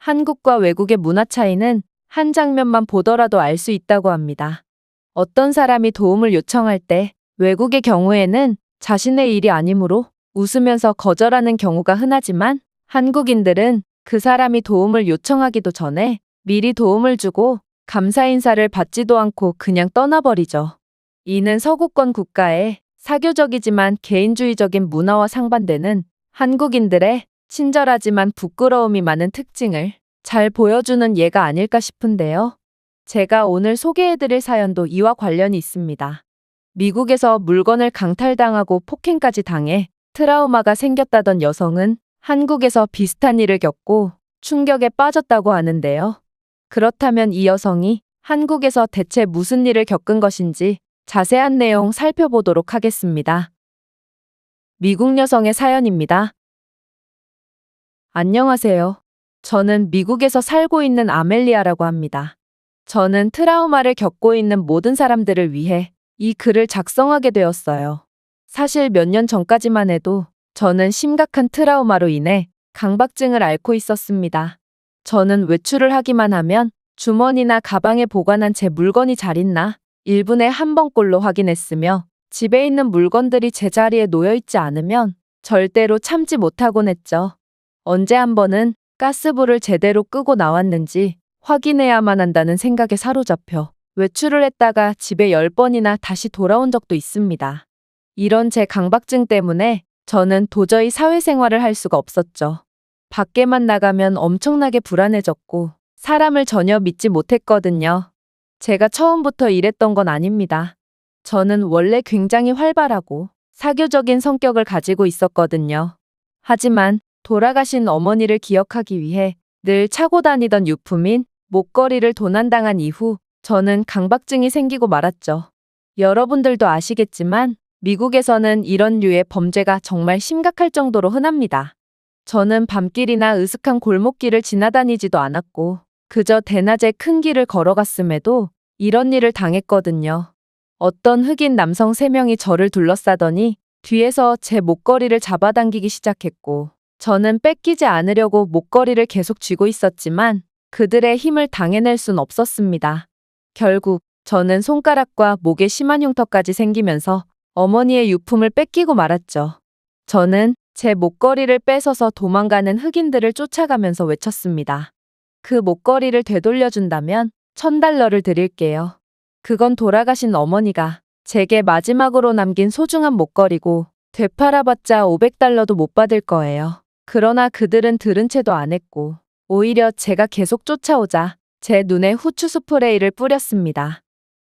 한국과 외국의 문화 차이는 한 장면만 보더라도 알 수 있다고 합니다. 어떤 사람이 도움을 요청할 때 외국의 경우에는 자신의 일이 아니므로 웃으면서 거절하는 경우가 흔하지만 한국인들은 그 사람이 도움을 요청하기도 전에 미리 도움을 주고 감사 인사를 받지도 않고 그냥 떠나버리죠. 이는 서구권 국가의 사교적이지만 개인주의적인 문화와 상반되는 한국인들의 친절하지만 부끄러움이 많은 특징을 잘 보여주는 예가 아닐까 싶은데요. 제가 오늘 소개해드릴 사연도 이와 관련이 있습니다. 미국에서 물건을 강탈당하고 폭행까지 당해 트라우마가 생겼다던 여성은 한국에서 비슷한 일을 겪고 충격에 빠졌다고 하는데요. 그렇다면 이 여성이 한국에서 대체 무슨 일을 겪은 것인지 자세한 내용 살펴보도록 하겠습니다. 미국 여성의 사연입니다. 안녕하세요. 저는 미국에서 살고 있는 아멜리아라고 합니다. 저는 트라우마를 겪고 있는 모든 사람들을 위해 이 글을 작성하게 되었어요. 사실 몇 년 전까지만 해도 저는 심각한 트라우마로 인해 강박증을 앓고 있었습니다. 저는 외출을 하기만 하면 주머니나 가방에 보관한 제 물건이 잘 있나 1분에 한 번꼴로 확인했으며 집에 있는 물건들이 제자리에 놓여 있지 않으면 절대로 참지 못하곤 했죠. 언제 한 번은 가스불을 제대로 끄고 나왔는지 확인해야만 한다는 생각에 사로잡혀 외출을 했다가 집에 10번이나 다시 돌아온 적도 있습니다. 이런 제 강박증 때문에 저는 도저히 사회생활을 할 수가 없었죠. 밖에만 나가면 엄청나게 불안해졌고 사람을 전혀 믿지 못했거든요. 제가 처음부터 이랬던 건 아닙니다. 저는 원래 굉장히 활발하고 사교적인 성격을 가지고 있었거든요. 하지만 돌아가신 어머니를 기억하기 위해 늘 차고 다니던 유품인 목걸이를 도난당한 이후 저는 강박증이 생기고 말았죠. 여러분들도 아시겠지만 미국에서는 이런 류의 범죄가 정말 심각할 정도로 흔합니다. 저는 밤길이나 으슥한 골목길을 지나다니지도 않았고 그저 대낮에 큰 길을 걸어갔음에도 이런 일을 당했거든요. 어떤 흑인 남성 3명이 저를 둘러싸더니 뒤에서 제 목걸이를 잡아당기기 시작했고 저는 뺏기지 않으려고 목걸이를 계속 쥐고 있었지만 그들의 힘을 당해낼 순 없었습니다. 결국 저는 손가락과 목에 심한 흉터까지 생기면서 어머니의 유품을 뺏기고 말았죠. 저는 제 목걸이를 뺏어서 도망가는 흑인들을 쫓아가면서 외쳤습니다. 그 목걸이를 되돌려준다면 $1000를 드릴게요. 그건 돌아가신 어머니가 제게 마지막으로 남긴 소중한 목걸이고 되팔아봤자 $500도 못 받을 거예요. 그러나 그들은 들은 채도 안 했고 오히려 제가 계속 쫓아오자 제 눈에 후추 스프레이를 뿌렸습니다.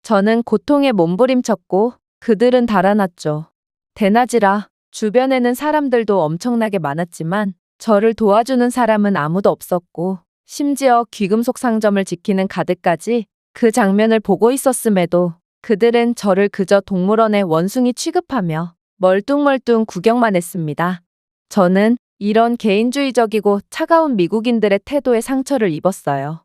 저는 고통에 몸부림쳤고 그들은 달아났죠. 대낮이라 주변에는 사람들도 엄청나게 많았지만 저를 도와주는 사람은 아무도 없었고 심지어 귀금속 상점을 지키는 가드까지 그 장면을 보고 있었음에도 그들은 저를 그저 동물원의 원숭이 취급하며 멀뚱멀뚱 구경만 했습니다. 저는 이런 개인주의적이고 차가운 미국인들의 태도에 상처를 입었어요.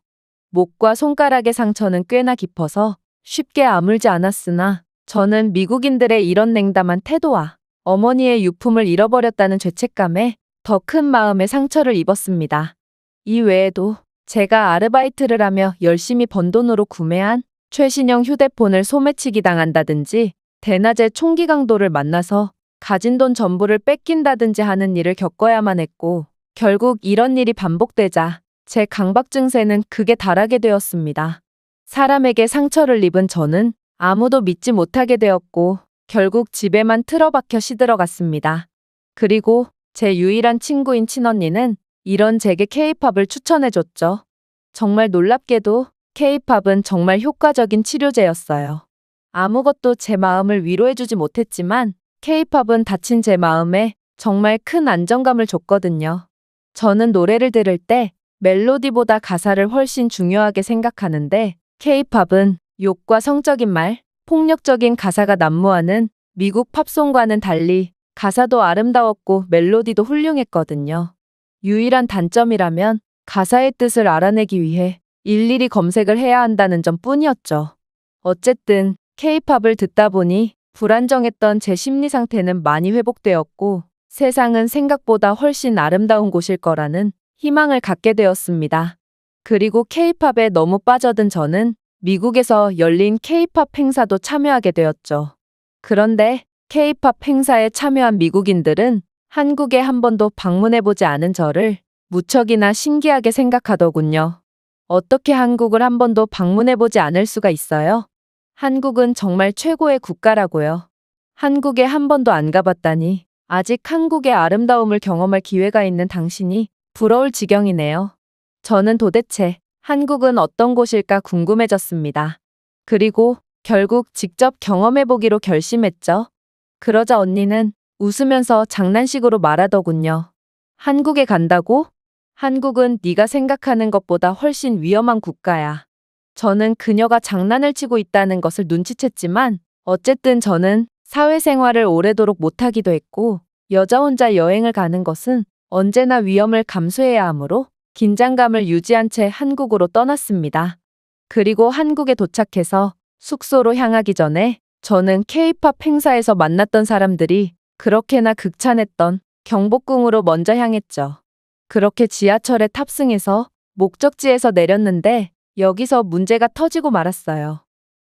목과 손가락의 상처는 꽤나 깊어서 쉽게 아물지 않았으나 저는 미국인들의 이런 냉담한 태도와 어머니의 유품을 잃어버렸다는 죄책감에 더 큰 마음의 상처를 입었습니다. 이 외에도 제가 아르바이트를 하며 열심히 번 돈으로 구매한 최신형 휴대폰을 소매치기 당한다든지 대낮에 총기 강도를 만나서 가진 돈 전부를 뺏긴다든지 하는 일을 겪어야만 했고 결국 이런 일이 반복되자 제 강박증세는 극에 달하게 되었습니다. 사람에게 상처를 입은 저는 아무도 믿지 못하게 되었고 결국 집에만 틀어박혀 시들어갔습니다. 그리고 제 유일한 친구인 친언니는 이런 제게 K-팝을 추천해줬죠. 정말 놀랍게도 K-팝은 정말 효과적인 치료제였어요. 아무것도 제 마음을 위로해주지 못했지만 K-팝은 다친 제 마음에 정말 큰 안정감을 줬거든요. 저는 노래를 들을 때 멜로디보다 가사를 훨씬 중요하게 생각하는데 K-팝은 욕과 성적인 말, 폭력적인 가사가 난무하는 미국 팝송과는 달리 가사도 아름다웠고 멜로디도 훌륭했거든요. 유일한 단점이라면 가사의 뜻을 알아내기 위해 일일이 검색을 해야 한다는 점뿐이었죠. 어쨌든 K-팝을 듣다 보니 불안정했던 제 심리 상태는 많이 회복되었고 세상은 생각보다 훨씬 아름다운 곳일 거라는 희망을 갖게 되었습니다. 그리고 K-팝에 너무 빠져든 저는 미국에서 열린 K-팝 행사도 참여하게 되었죠. 그런데 K-팝 행사에 참여한 미국인들은 한국에 한 번도 방문해보지 않은 저를 무척이나 신기하게 생각하더군요. 어떻게 한국을 한 번도 방문해보지 않을 수가 있어요? 한국은 정말 최고의 국가라고요. 한국에 한 번도 안 가봤다니 아직 한국의 아름다움을 경험할 기회가 있는 당신이 부러울 지경이네요. 저는 도대체 한국은 어떤 곳일까 궁금해졌습니다. 그리고 결국 직접 경험해보기로 결심했죠. 그러자 언니는 웃으면서 장난식으로 말하더군요. 한국에 간다고? 한국은 네가 생각하는 것보다 훨씬 위험한 국가야. 저는 그녀가 장난을 치고 있다는 것을 눈치챘지만 어쨌든 저는 사회생활을 오래도록 못하기도 했고 여자 혼자 여행을 가는 것은 언제나 위험을 감수해야 하므로 긴장감을 유지한 채 한국으로 떠났습니다. 그리고 한국에 도착해서 숙소로 향하기 전에 저는 K-팝 행사에서 만났던 사람들이 그렇게나 극찬했던 경복궁으로 먼저 향했죠. 그렇게 지하철에 탑승해서 목적지에서 내렸는데 여기서 문제가 터지고 말았어요.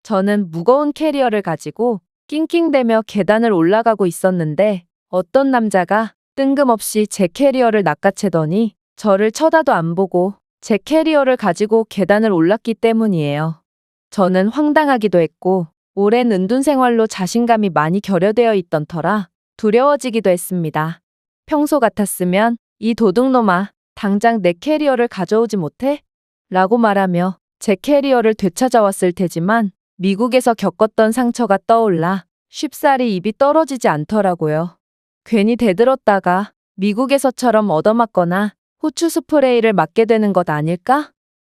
저는 무거운 캐리어를 가지고 낑낑대며 계단을 올라가고 있었는데 어떤 남자가 뜬금없이 제 캐리어를 낚아채더니 저를 쳐다도 안 보고 제 캐리어를 가지고 계단을 올랐기 때문이에요. 저는 황당하기도 했고 오랜 은둔 생활로 자신감이 많이 결여되어 있던 터라 두려워지기도 했습니다. 평소 같았으면 이 도둑놈아, 당장 내 캐리어를 가져오지 못해? 라고 말하며 제 캐리어를 되찾아왔을 테지만 미국에서 겪었던 상처가 떠올라 쉽사리 입이 떨어지지 않더라고요. 괜히 대들었다가 미국에서처럼 얻어맞거나 후추 스프레이를 맞게 되는 것 아닐까?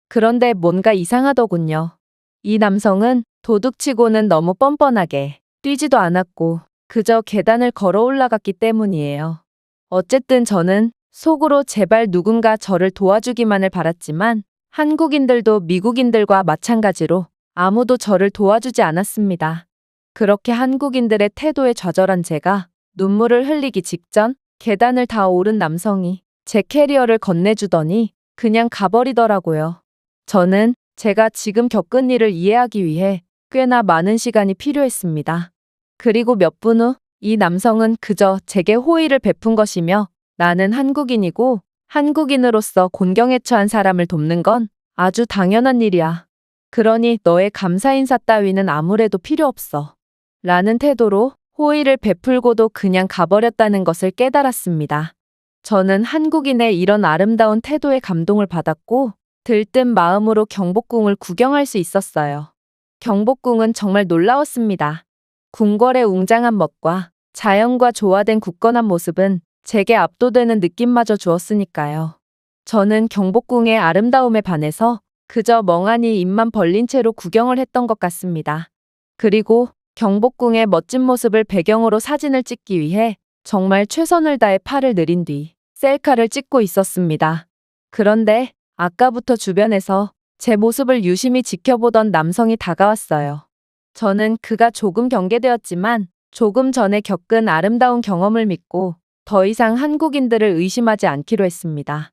그런데 뭔가 이상하더군요. 이 남성은 도둑치고는 너무 뻔뻔하게 뛰지도 않았고 그저 계단을 걸어 올라갔기 때문이에요. 어쨌든 저는 속으로 제발 누군가 저를 도와주기만을 바랐지만 한국인들도 미국인들과 마찬가지로 아무도 저를 도와주지 않았습니다. 그렇게 한국인들의 태도에 좌절한 제가 눈물을 흘리기 직전 계단을 다 오른 남성이 제 캐리어를 건네주더니 그냥 가버리더라고요. 저는 제가 지금 겪은 일을 이해하기 위해 꽤나 많은 시간이 필요했습니다. 그리고 몇 분 후 이 남성은 그저 제게 호의를 베푼 것이며 나는 한국인이고 한국인으로서 곤경에 처한 사람을 돕는 건 아주 당연한 일이야. 그러니 너의 감사 인사 따위는 아무래도 필요 없어. 라는 태도로 호의를 베풀고도 그냥 가버렸다는 것을 깨달았습니다. 저는 한국인의 이런 아름다운 태도에 감동을 받았고 들뜬 마음으로 경복궁을 구경할 수 있었어요. 경복궁은 정말 놀라웠습니다. 궁궐의 웅장한 멋과 자연과 조화된 굳건한 모습은 제게 압도되는 느낌마저 주었으니까요. 저는 경복궁의 아름다움에 반해서 그저 멍하니 입만 벌린 채로 구경을 했던 것 같습니다. 그리고 경복궁의 멋진 모습을 배경으로 사진을 찍기 위해 정말 최선을 다해 팔을 들인 뒤 셀카를 찍고 있었습니다. 그런데 아까부터 주변에서 제 모습을 유심히 지켜보던 남성이 다가왔어요. 저는 그가 조금 경계되었지만 조금 전에 겪은 아름다운 경험을 믿고 더 이상 한국인들을 의심하지 않기로 했습니다.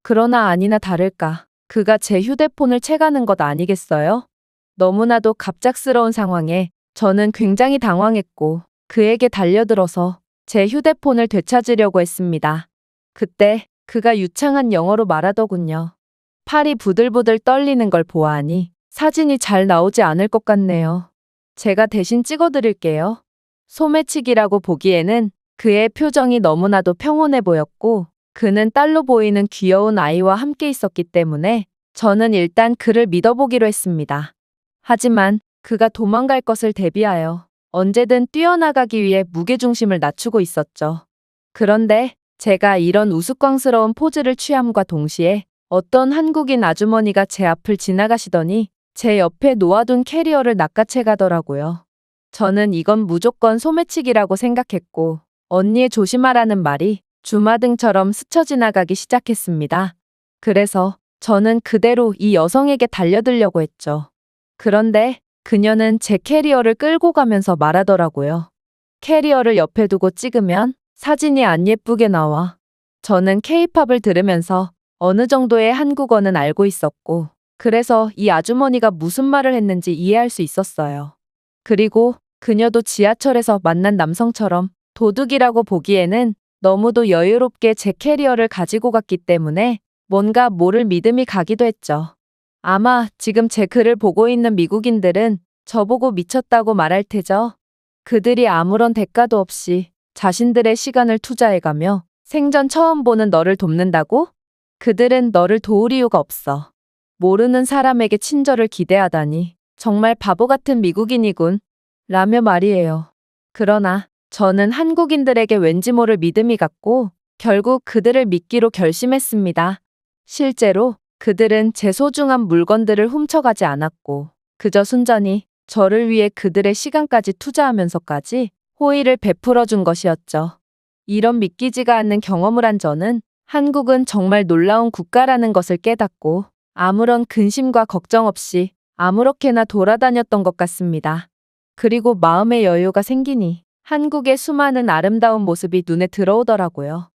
그러나 아니나 다를까 그가 제 휴대폰을 채가는 것 아니겠어요? 너무나도 갑작스러운 상황에 저는 굉장히 당황했고 그에게 달려들어서 제 휴대폰을 되찾으려고 했습니다. 그때 그가 유창한 영어로 말하더군요. 팔이 부들부들 떨리는 걸 보아하니 사진이 잘 나오지 않을 것 같네요. 제가 대신 찍어드릴게요. 소매치기라고 보기에는 그의 표정이 너무나도 평온해 보였고 그는 딸로 보이는 귀여운 아이와 함께 있었기 때문에 저는 일단 그를 믿어보기로 했습니다. 하지만 그가 도망갈 것을 대비하여 언제든 뛰어나가기 위해 무게중심을 낮추고 있었죠. 그런데 제가 이런 우스꽝스러운 포즈를 취함과 동시에 어떤 한국인 아주머니가 제 앞을 지나가시더니 제 옆에 놓아둔 캐리어를 낚아채 가더라고요. 저는 이건 무조건 소매치기라고 생각했고 언니의 조심하라는 말이 주마등처럼 스쳐 지나가기 시작했습니다. 그래서 저는 그대로 이 여성에게 달려들려고 했죠. 그런데 그녀는 제 캐리어를 끌고 가면서 말하더라고요. 캐리어를 옆에 두고 찍으면 사진이 안 예쁘게 나와. 저는 K-팝을 들으면서 어느 정도의 한국어는 알고 있었고, 그래서 이 아주머니가 무슨 말을 했는지 이해할 수 있었어요. 그리고 그녀도 지하철에서 만난 남성처럼 도둑이라고 보기에는 너무도 여유롭게 제 캐리어를 가지고 갔기 때문에 뭔가 모를 믿음이 가기도 했죠. 아마 지금 제 글을 보고 있는 미국인들은 저보고 미쳤다고 말할 테죠. 그들이 아무런 대가도 없이 자신들의 시간을 투자해가며 생전 처음 보는 너를 돕는다고? 그들은 너를 도울 이유가 없어. 모르는 사람에게 친절을 기대하다니 정말 바보 같은 미국인이군. 라며 말이에요. 그러나 저는 한국인들에게 왠지 모를 믿음이 갔고 결국 그들을 믿기로 결심했습니다. 실제로 그들은 제 소중한 물건들을 훔쳐가지 않았고 그저 순전히 저를 위해 그들의 시간까지 투자하면서까지 호의를 베풀어 준 것이었죠. 이런 믿기지가 않는 경험을 한 저는 한국은 정말 놀라운 국가라는 것을 깨닫고 아무런 근심과 걱정 없이 아무렇게나 돌아다녔던 것 같습니다. 그리고 마음의 여유가 생기니 한국의 수많은 아름다운 모습이 눈에 들어오더라고요.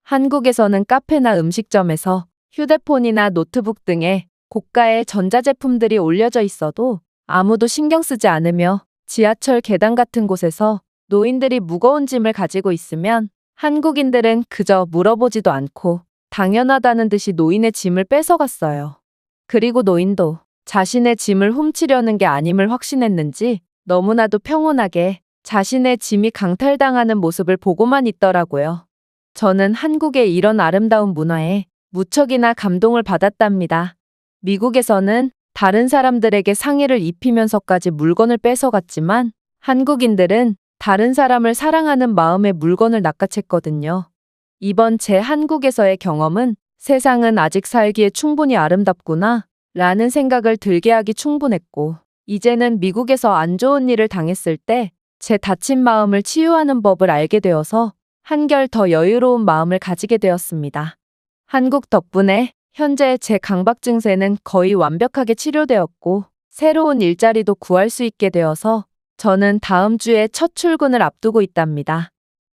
한국에서는 카페나 음식점에서 휴대폰이나 노트북 등의 고가의 전자제품들이 올려져 있어도 아무도 신경 쓰지 않으며 지하철 계단 같은 곳에서 노인들이 무거운 짐을 가지고 있으면 한국인들은 그저 물어보지도 않고 당연하다는 듯이 노인의 짐을 뺏어갔어요. 그리고 노인도 자신의 짐을 훔치려는 게 아님을 확신했는지 너무나도 평온하게 자신의 짐이 강탈당하는 모습을 보고만 있더라고요. 저는 한국의 이런 아름다운 문화에 무척이나 감동을 받았답니다. 미국에서는 다른 사람들에게 상해를 입히면서까지 물건을 뺏어갔지만 한국인들은 다른 사람을 사랑하는 마음에 물건을 낚아챘거든요. 이번 제 한국에서의 경험은 세상은 아직 살기에 충분히 아름답구나 라는 생각을 들게 하기 충분했고 이제는 미국에서 안 좋은 일을 당했을 때 제 다친 마음을 치유하는 법을 알게 되어서 한결 더 여유로운 마음을 가지게 되었습니다. 한국 덕분에 현재 제 강박 증세는 거의 완벽하게 치료되었고 새로운 일자리도 구할 수 있게 되어서 저는 다음 주에 첫 출근을 앞두고 있답니다.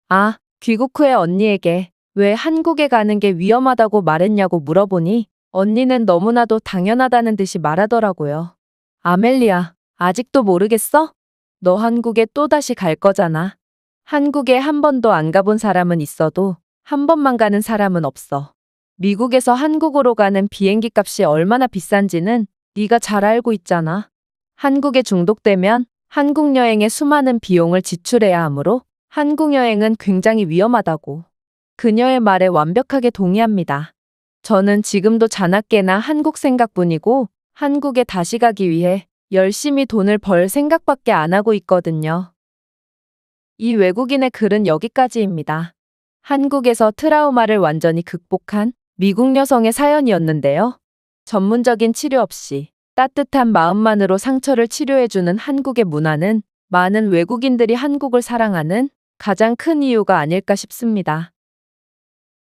아, 귀국 후에 언니에게 왜 한국에 가는 게 위험하다고 말했냐고 물어보니 언니는 너무나도 당연하다는 듯이 말하더라고요. 아멜리아, 아직도 모르겠어? 너 한국에 또다시 갈 거잖아. 한국에 한 번도 안 가본 사람은 있어도 한 번만 가는 사람은 없어. 미국에서 한국으로 가는 비행기 값이 얼마나 비싼지는 네가 잘 알고 있잖아. 한국에 중독되면 한국 여행에 수많은 비용을 지출해야 하므로 한국 여행은 굉장히 위험하다고. 그녀의 말에 완벽하게 동의합니다. 저는 지금도 자나깨나 한국 생각뿐이고 한국에 다시 가기 위해 열심히 돈을 벌 생각밖에 안 하고 있거든요. 이 외국인의 글은 여기까지입니다. 한국에서 트라우마를 완전히 극복한 미국 여성의 사연이었는데요. 전문적인 치료 없이 따뜻한 마음만으로 상처를 치료해주는 한국의 문화는 많은 외국인들이 한국을 사랑하는 가장 큰 이유가 아닐까 싶습니다.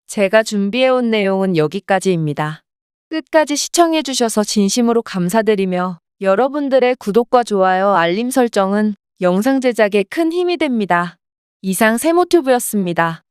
제가 준비해온 내용은 여기까지입니다. 끝까지 시청해주셔서 진심으로 감사드리며 여러분들의 구독과 좋아요, 알림 설정은 영상 제작에 큰 힘이 됩니다. 이상 세모튜브였습니다.